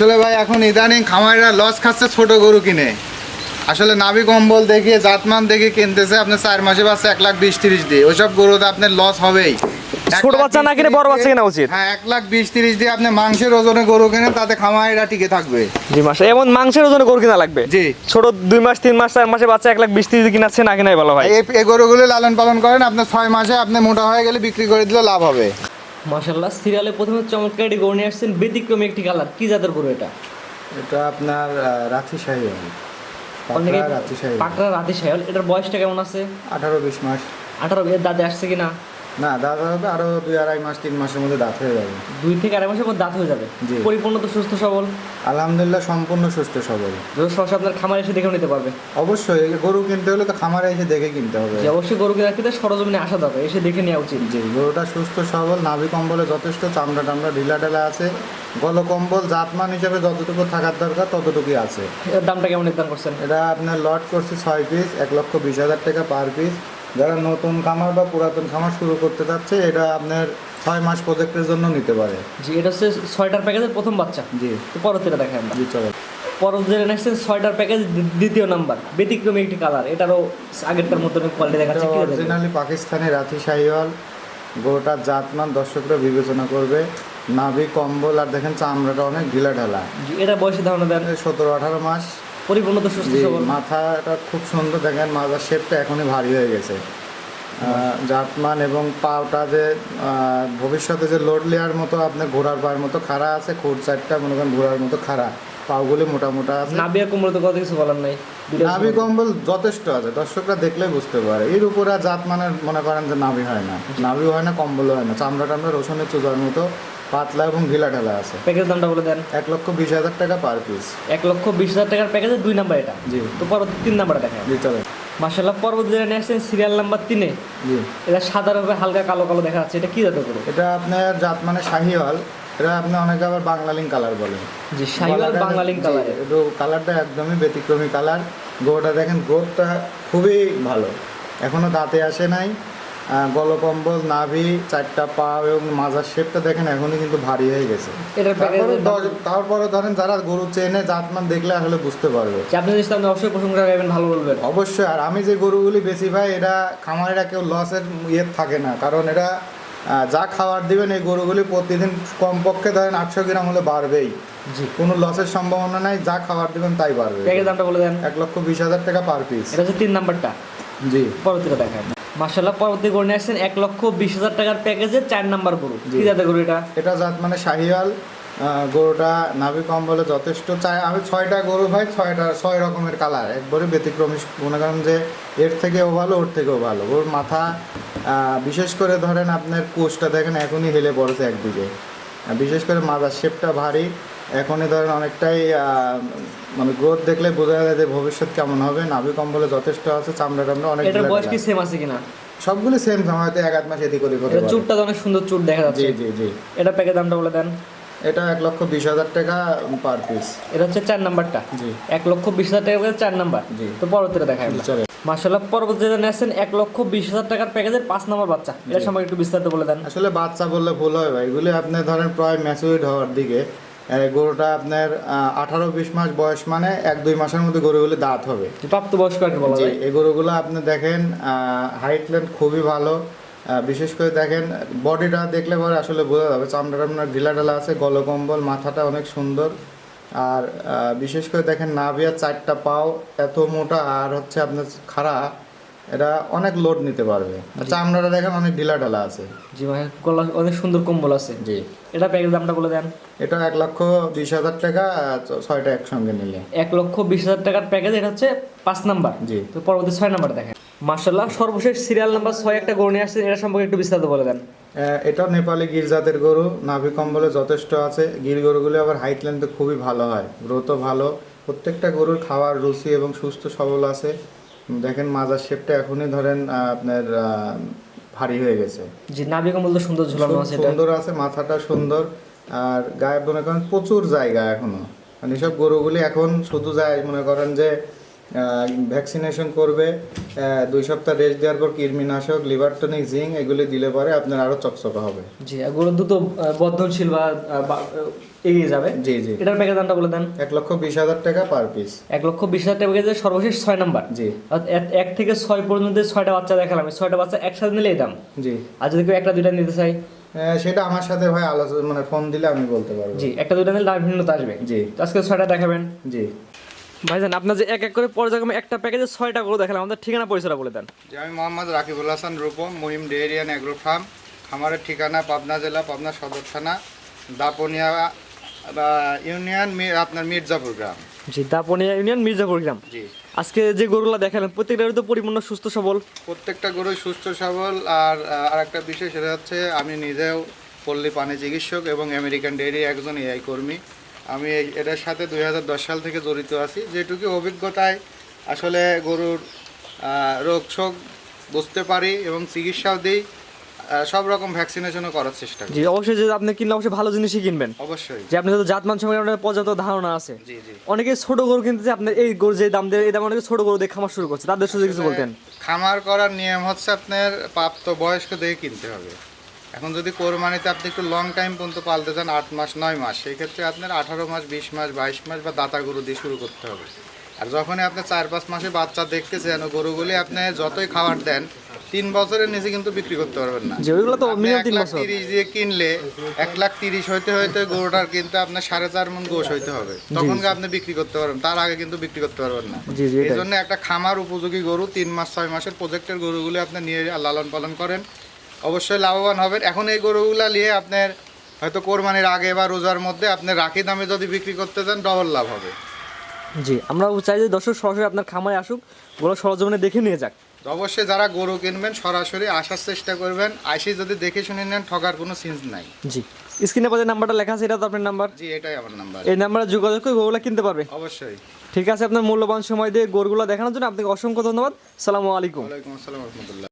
আসলে ভাই এখন ইদানিং খামারিরা লস খাচ্ছে ছোট গরু কিনে। আসলে নাভি কম্বল দেখিয়ে জাতমান দেখে কিনতেছে আপনার 4 মাসে বাচ্চা 1,20,30 দিয়ে। ওইসব গরুতে আপনার লস হবেই। ছোট বাচ্চা না কিনে বড় বাচ্চা কেনা উচিত। হ্যাঁ, 1,20,30 দিয়ে আপনি মাংসের ওজনে গরু কিনেন, তাতে খামারিরা টিকে থাকবে। জি মাসে এমন মাংসের ওজনে গরু কিনা লাগবে। জি, ছোট 2 মাস 3 মাস 4 মাসে বাচ্চা 1,20,30 দিয়ে কিনাচ্ছে না কিনাই ভালো ভাই। এই গরুগুলো লালন পালন করেন, আপনার 6 মাসে আপনি মোটা হয়ে গেলে বিক্রি করে দিলে লাভ হবে। মাশাআল্লাহ, সিরিয়ালে প্রথমে চমৎকার একটি গরু নিয়ে আসছেন, ব্যতিক্রমী একটি কালার। কি জাতের গরু এটা? এটা আপনার রাতিশাহী, অনেকে রাতিশাহী, পাকড়া রাতিশাহী। এটার বয়সটা কেমন আছে? 18-20 মাস। 18 এর দাঁতে আসছে কিনা? না, দাঁত হবে আরো 2-2.5 মাস 3 মাসের মধ্যে দাঁত হয়ে যাবে। 2 থেকে 2.5 মাসের মধ্যে দাঁত হয়ে যাবে। জি। পরিপূর্ণ তো সুস্থ সবল? আলহামদুলিল্লাহ সম্পূর্ণ সুস্থ সবল। যদি সরাসরি আপনার খামারে এসে দেখে নিতে পারবে। অবশ্যই গরু কিনতে হলে তো খামারে এসে দেখে কিনতে হবে। যে অবশ্যই গরু কেনার ক্ষেত্রে সরজমিনে আসা দরকার, এসে দেখে নেওয়া উচিত। জি, গরুটা সুস্থ সবল, নাভি কম্বলে যথেষ্ট, চামড়া টামড়া ঢিলা ঢালা আছে, গল কম্বল জাতমান হিসাবে যতটুকু থাকার দরকার ততটুকুই আছে। এর দামটা কেমন নির্ধারণ করছেন? এটা আপনার লট করছে 6 পিস, 1,20,000 টাকা পার পিস। যারা নতুন খামার বা পুরাতন খামার শুরু করতে চাচ্ছে, এটা আপনার 6 মাস প্রজেক্টের জন্য নিতে পারে। জি, এটা হচ্ছে 6টার প্যাকেজের প্রথম বাচ্চা। জি তো পরবর্তীটা দেখাই আমরা। জি, চলো। পরবর্তীতে নেক্সট 6টার প্যাকেজ দ্বিতীয় নাম্বার, ব্যতিক্রমী একটি কালার। এটারও আগেরটার মতন কোয়ালিটি দেখাচ্ছে। কি জাতের গরু? অরিজিনালি পাকিস্তানি রাথি শাহিওয়াল। গরুটার জাতমান দর্শকরা বিবেচনা করবে। নাভি কম্বল আর দেখেন চামড়াটা অনেক ঢিলা ঢালা। জি, এটা বয়সে ধারণা দেন? 17-18 মাস। পরিপূর্ণ তো সুস্থ জি, সবল। মাথাটা খুব সুন্দর, দেখেন মাথার শেপটা এখনই ভারী হয়ে গেছে। জাতমান এবং পাওটা যে ভবিষ্যতে যে লোড লেয়ার মতো আপনার ঘোড়ার পায়ের মতো খাড়া আছে, খুর চারটা মনে করেন ঘোড়ার মতো খাড়া, পাগুলি মোটা মোটা আছে। নাভি আর কোমরে তো কত কিছু বলার নাই। নাভি কম্বল যথেষ্ট আছে, দর্শকরা দেখলে বুঝতে পারে। এর উপরে আর জাত মানে মনে করেন যে নাভি হয় না, নাভি হয় না, কম্বলও হয় না, চামড়া টামড়া রসুনের চোজার মতো পাতলা এবং ঢিলা ঢালা আছে। প্যাকেজ দামটা বলে দেন। 1,20,000 টাকা পার পিস। 1,20,000 টাকার প্যাকেজে 2 নাম্বার এটা। জি তো পরবর্তী 3 নাম্বারটা দেখেন। জি, চলে। মাশাআল্লাহ, পরবর্তী যেটা নিয়ে আসছেন সিরিয়াল নাম্বার 3 এ। জি, এটা সাদার উপরে হালকা কালো কালো দেখা যাচ্ছে। এটা কি জাতের গরু? এটা আপনার জাত মানে শাহিওয়াল। এটা আপনি অনেকে আবার বাংলালিং কালার বলেন। জি, শাহিওয়াল বাঙালি কালার। একটু কালারটা একদমই ব্যতিক্রমী কালার। গরুটা দেখেন গ্রোথটা খুবই ভালো, এখনো দাঁতে আসে নাই। গলকম্বল, নাভি, 4টা পা এবং মাজার শেপটা দেখেন এখনই কিন্তু ভারী হয়ে গেছে। এটার প্যাকেজ তারপরে ধরেন যারা গরু চেনে জাতমান দেখলে আসলে বুঝতে পারবে। আপনি যদি আপনি অবশ্যই প্রশংসা করবেন, ভালো বলবেন। অবশ্যই। আর আমি যে গরুগুলি বেশি ভাই, এটা খামারিরা কেউ লসের ইয়ে থাকে না, কারণ এটা যা খাবার দিবেন এই গরুগুলি প্রতিদিন কমপক্ষে ধরেন 800 গ্রাম হলে বাড়বেই। জি, কোনো লসের সম্ভাবনা নাই, যা খাবার দিবেন তাই বাড়বে। প্যাকেজ দামটা বলে দেন। 1,20,000 টাকা পার পিস। এটা হচ্ছে 3 নাম্বারটা। জি, পরবর্তীটা দেখেন। মাশাআল্লাহ, পরবর্তী গরু নিয়ে আসছেন 1,20,000 টাকার প্যাকেজে 4 নাম্বার গরু। কি জাতের গরু এটা? এটা জাত মানে শাহিওয়াল। গরুটা নাভি কম্বলে যথেষ্ট। আমি 6টা গরু ভাই, 6 রকমের কালার, একবারে ব্যতিক্রমী। মনে করেন যে এর থেকেও ভালো, ওর থেকেও ভালো। গরুর মাথা বিশেষ করে ধরেন আপনার কোষটা দেখেন এখনই হেলে পড়েছে একদিকে। বিশেষ করে মাথার শেপটা ভারী, এখনই ধরেন অনেকটাই মানে গ্রোথ দেখলে বোঝা যায় যে ভবিষ্যৎ কেমন হবে। নাভি কম্বলে যথেষ্ট আছে, চামড়া টামড়া অনেক। এটার বয়স কি সেম আছে কিনা? সবগুলো সেম, হয়তো 1-1 মাস এদিক ওদিক হতে এটা পারে। চুটটা তো অনেক সুন্দর চুট দেখা জি যাচ্ছে। জি জি। এটা প্যাকেজ দামটা বলে দেন। এটা 1,20,000 টাকা পার পিস। এটা হচ্ছে 4 নাম্বারটা। জি 1,20,000 টাকার প্যাকেজ 4 নাম্বার। জি। তো পরবর্তীটা দেখাই জি, আমরা। চলে। মাশাআল্লাহ, পরবর্তী যেটা নিয়ে আসছেন 1,20,000 টাকার প্যাকেজের 5 নাম্বার বাচ্চা। এটা সম্পর্কে একটু বিস্তারিত বলে দেন। আসলে বাচ্চা বললে ভুল হয় ভাই, এগুলি আপনি ধরেন প্রায় ম্যাচুরিড হওয়ার দিকে। গরুটা আপনার 18-20 মাস বয়স, মানে 1-2 মাসের মধ্যে গরুগুলি দাঁত হবে। প্রাপ্তবয়স্ক আর কি বলা জি, যায়। এই গরুগুলো আপনি দেখেন হাইট লেন্থ খুবই ভালো। বিশেষ করে দেখেন বডিটা দেখলে পরে আসলে বোঝা যাবে, চামড়াটা আপনার ঢিলা ঢালা আছে, গলকম্বল, মাথাটা অনেক সুন্দর। আর বিশেষ করে দেখেন নাভি আর 4টা পাও এত মোটা, আর হচ্ছে আপনার খাড়া, এটা অনেক লোড নিতে পারবে। আর চামড়াটা দেখেন অনেক ঢিলা ঢালা আছে। জি ভাই, গলা অনেক সুন্দর কম্বল আছে। জি, এটা প্যাকেজ দামটা বলে দেন। এটা 1,20,000 টাকা, 6টা একসঙ্গে নিলে। 1,20,000 টাকার প্যাকেজ। এটা হচ্ছে 5 নাম্বার। জি। তো পরবর্তী 6 নাম্বার দেখেন। মাশাআল্লাহ, সর্বশেষ সিরিয়াল নাম্বার 6 একটা গরু নিয়ে আসছেন। এটা সম্পর্কে একটু বিস্তারিত বলে দেন। এটা নেপালি গির জাতের গরু, নাভি কম্বলে যথেষ্ট আছে। গির গরুগুলি আবার হাইট লেন্থে খুবই ভালো হয়, গ্রোথও ভালো। প্রত্যেকটা গরুর খাওয়ার রুচি এবং সুস্থ সবল আছে। দেখেন মাজার শেপটা এখনই ধরেন আপনার ভারী হয়ে গেছে। জি, নাভি কম্বল তো সুন্দর ঝুলানো আছে। এটা সুন্দর আছে, মাথাটা সুন্দর। আর গায়ে মনে করেন প্রচুর জায়গা এখনো, মানে এসব গরুগুলি এখন শুধু যায় মনে করেন যে ভ্যাকসিনেশন করবে, 2 সপ্তাহ রেস্ট দেওয়ার পর কৃমিনাশক, লিভার টনিক, জিঙ্ক এগুলি দিলে পরে আপনার আরও চকচকে হবে। জি, এগুলো দ্রুত বর্ধনশীল বা এগিয়ে যাবে। জি জি। এটার প্যাকেজ দামটা বলে দেন। 1,20,000 টাকা পার পিস। 1,20,000 টাকা প্যাকেজের সর্বশেষ 6 নাম্বার। জি 1 থেকে 6 পর্যন্ত 6টা বাচ্চা দেখালাম, 6টা বাচ্চা একসাথে নিলে এই দাম। জি। আর যদি কেউ একটা দুইটা নিতে চাই, সেটা আমার সাথে ভাই আলোচনা মানে ফোন দিলে আমি বলতে পারবো। জি, একটা দুইটা নিলে দাম ভিন্নতা আসবে। জি। তো আজকে 6টা দেখাবেন। জি। ভাইজান আপনার যে এক এক করে পর্যায়ক্রমে একটা প্যাকেজে 6টা গরু দেখালাম, আমাদের ঠিকানা পরিচয়টা বলে দেন। যে আমি Mohammad Rakibul Hasan Rupam, Mahim dairy and agro farm. খামারের ঠিকানা পাবনা জেলা, পাবনা সদর থানা, দাপনিয়া ইউনিয়ন, আপনার মির্জাপুর গ্রাম। জি, দাপনিয়া ইউনিয়ন, মির্জাপুর গ্রাম। জি। আজকে যে গরুগুলো দেখালেন প্রত্যেকটারই তো পরিপূর্ণ সুস্থ সবল। প্রত্যেকটা গরুই সুস্থ সবল। আর একটা বিষয় সেটা হচ্ছে আমি নিজেও পল্লী প্রাণী চিকিৎসক এবং আমেরিকান ডেয়ারি একজন এআই কর্মী। আমি এটার সাথে 2010 সাল থেকে জড়িত আছি। যেটুকু অভিজ্ঞতায় আসলে গরুর রোগ শোক বুঝতে পারি এবং চিকিৎসাও দিই, সব রকম ভ্যাকসিনেশনও করার চেষ্টা করি। জি, অবশ্যই যে আপনি কিনলে অবশ্যই ভালো জিনিসই কিনবেন। অবশ্যই। যে আপনি তো জাতমান সম্পর্কে আপনার পর্যাপ্ত ধারণা আছে। জি জি। অনেকে ছোট গরু কিনতেছে, আপনার এই গরু যে দাম দেয় এই দাম অনেকে ছোট গরু দেখে খামার শুরু করছে, তাদের সুযোগ কিছু বলতেন। খামার করার নিয়ম হচ্ছে আপনার প্রাপ্ত বয়স্ক দেখে কিনতে হবে। এখন যদি কোরবানিতে আপনি একটু লং টাইম পর্যন্ত পালতে চান, 8 মাস 9 মাস, সেই ক্ষেত্রে আপনার 18 মাস 20 মাস 22 মাস বা দাতা গরু দিয়ে শুরু করতে হবে। আর যখনই আপনি 4-5 মাসে বাচ্চা দেখতেছেন, গরুগুলি আপনি যতই খাবার দেন 3 বছরের নিচে কিন্তু বিক্রি করতে পারবেন না। যে ওইগুলো তো আপনি মিনিমাম 3 বছর। 1,30,000 দিয়ে কিনলে 1,30,000 হইতে হইতে গরুটার কিন্তু আপনার 4.5 মণ গোশ হইতে হবে, তখন আপনি বিক্রি করতে পারবেন। তার আগে কিন্তু বিক্রি করতে পারবেন না। জি জি, এই এটাই। জন্য একটা খামার উপযোগী গরু 3 মাস 6 মাসের প্রজেক্টের গরুগুলি আপনি নিয়ে লালন পালন করেন, অবশ্যই লাভবান হবেন। এখন এই গরুগুলা নিয়ে আপনার হয়তো কোরবানির আগে বা রোজার মধ্যে আপনি রাখি দামে যদি বিক্রি করতে চান, ডবল লাভ হবে। জি, আমরা চাই যে দর্শক সরাসরি আপনার খামারে আসুক, গরু সরজমিনে দেখে নিয়ে যাক। অবশ্যই যারা গরু কিনবেন সরাসরি আসার চেষ্টা করবেন, আসি যদি দেখে শুনে নেন, ঠকার কোনো সিন্স নাই। জি, স্ক্রিনে পাশে নাম্বারটা লেখা আছে, এটা তো আপনার নাম্বার। জি, এটাই আমার নাম্বার। এই নাম্বারে যোগাযোগ করে গরুগুলো কিনতে পারবে। অবশ্যই। ঠিক আছে, আপনার মূল্যবান সময় দিয়ে গরুগুলো দেখানোর জন্য আপনাকে অসংখ্য ধন্যবাদ। সালামু আলাইকুম। ওয়ালাইকুম আসসালাম রহমতুল্লাহ।